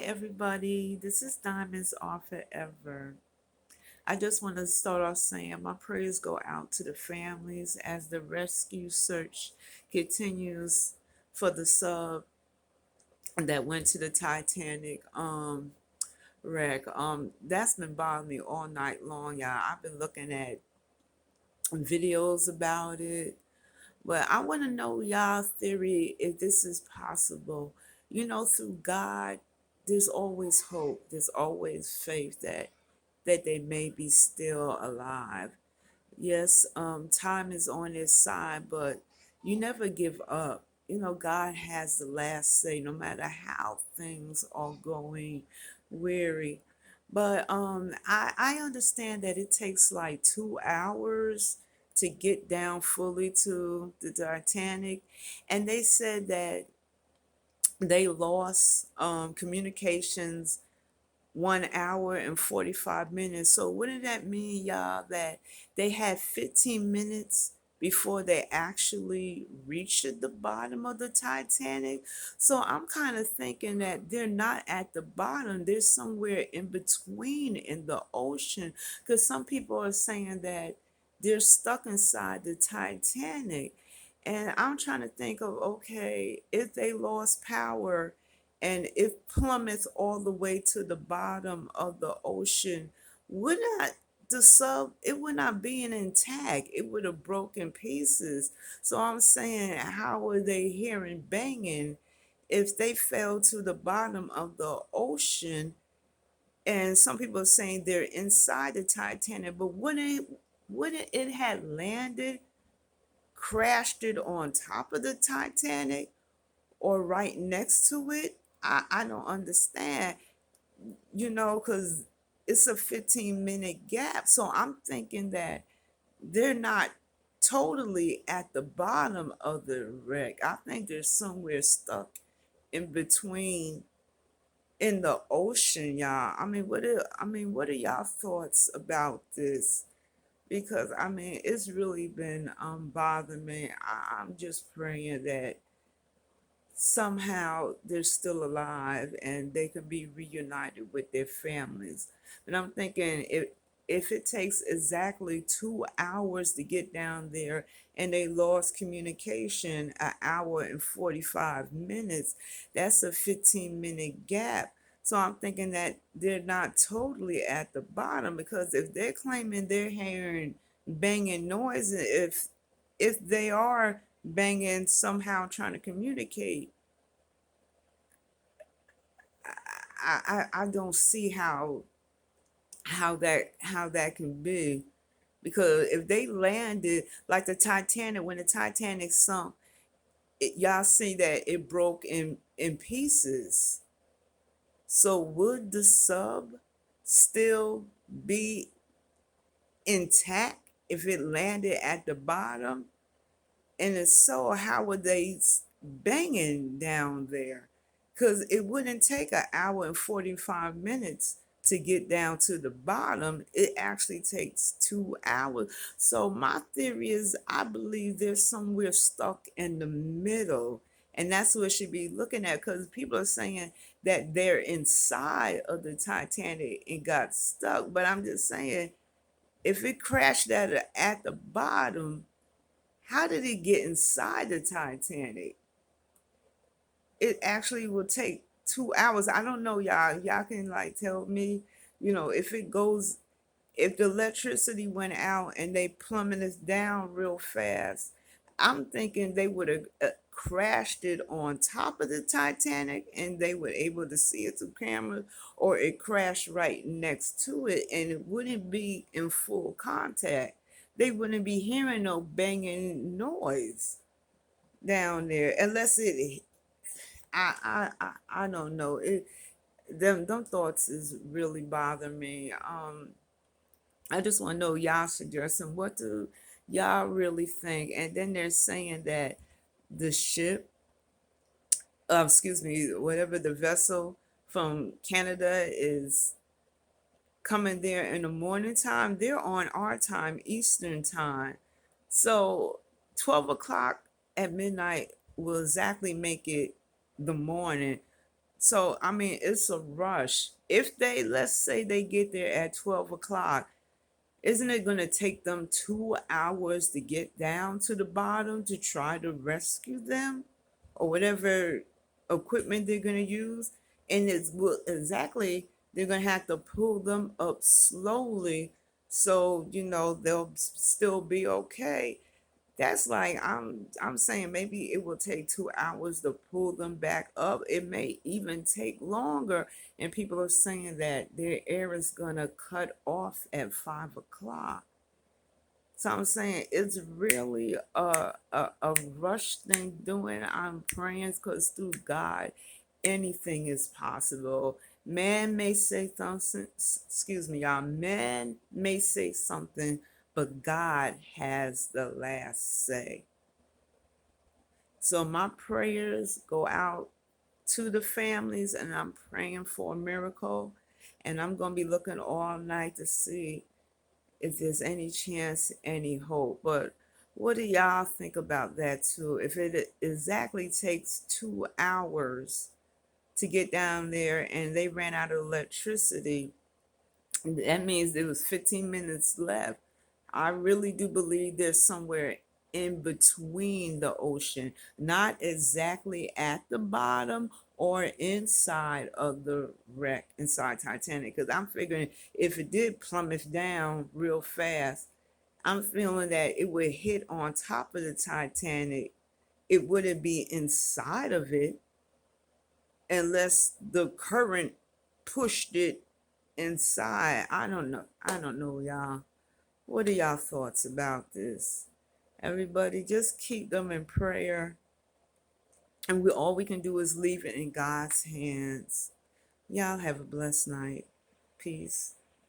everybody. This is Diamonds Are Forever. I just want to start off saying my prayers go out to the families as the rescue search continues for the sub that went to the Titanic wreck. That's been bothering me all night long, y'all. I've been looking at videos about it, but I want to know y'all theory if this is possible. Through God, there's always hope. There's always faith that they may be still alive. Yes, time is on their side, but you never give up. God has the last say, no matter how things are going weary. But I understand that it takes like 2 hours to get down fully to the Titanic, and they said that they lost communications 1 hour and 45 minutes. So wouldn't that mean, y'all, that they had 15 minutes before they actually reached the bottom of the Titanic? So I'm kind of thinking that they're not at the bottom. They're somewhere in between in the ocean. Because some people are saying that they're stuck inside the Titanic. And I'm trying to think of, okay, if they lost power and it plummets all the way to the bottom of the ocean, would not the sub, it would not be an intact, it would have broken pieces. So I'm saying, how were they hearing banging if they fell to the bottom of the ocean? And some people are saying they're inside the Titanic, but wouldn't it have landed, crashed it on top of the Titanic or right next to it? I don't understand, because it's a 15-minute gap. So I'm thinking that they're not totally at the bottom of the wreck. I think they're somewhere stuck in between in the ocean, y'all. What are y'all thoughts about this? Because it's really been bothering me. I'm just praying that somehow they're still alive and they can be reunited with their families. But I'm thinking, if it takes exactly 2 hours to get down there and they lost communication 1 hour and 45 minutes, that's a 15-minute gap. So I'm thinking that they're not totally at the bottom, because if they're claiming they're hearing banging noise, if they are banging somehow trying to communicate, I don't see how that can be. Because if they landed like the Titanic, when the Titanic sunk, y'all see that it broke in pieces. So would the sub still be intact if it landed at the bottom? And if so, how would they banging down there? Because it wouldn't take 1 hour and 45 minutes to get down to the bottom. It actually takes 2 hours. So my theory is, I believe they're somewhere stuck in the middle. And that's what should be looking at, because people are saying that they're inside of the Titanic and got stuck. But I'm just saying, if it crashed at the bottom, how did it get inside the Titanic? It actually will take 2 hours. I don't know, y'all. Y'all can like tell me, if it goes, if the electricity went out and they plummeted down real fast, I'm thinking they would have crashed it on top of the Titanic and they were able to see it through cameras, or it crashed right next to it and it wouldn't be in full contact. They wouldn't be hearing no banging noise down there unless it. I don't know. Them thoughts is really bothering me. I just want to know y'all suggestion. What do y'all really think? And then they're saying that the ship, excuse me, whatever the vessel from Canada is coming there in the morning time. They're on our time, Eastern time. So 12 o'clock at midnight will exactly make it the morning. So, I mean, it's a rush. If they, let's say they get there at 12 o'clock, isn't it going to take them 2 hours to get down to the bottom to try to rescue them or whatever equipment they're going to use? And it's exactly, they're going to have to pull them up slowly so, they'll still be okay. That's like I'm saying maybe it will take 2 hours to pull them back up. It may even take longer. And people are saying that their air is gonna cut off at 5 o'clock. So I'm saying it's really a rush thing doing. I'm praying because through God, anything is possible. Man may say something, excuse me, y'all. Man may say something, but God has the last say. So my prayers go out to the families, and I'm praying for a miracle. And I'm going to be looking all night to see if there's any chance, any hope. But what do y'all think about that too? If it exactly takes 2 hours to get down there and they ran out of electricity, that means there was 15 minutes left. I really do believe there's somewhere in between the ocean, not exactly at the bottom or inside of the wreck inside Titanic. Because I'm figuring if it did plummet down real fast, I'm feeling that it would hit on top of the Titanic. It wouldn't be inside of it unless the current pushed it inside. I don't know. I don't know, y'all. What are y'all thoughts about this? Everybody, just keep them in prayer. And all we can do is leave it in God's hands. Y'all have a blessed night. Peace.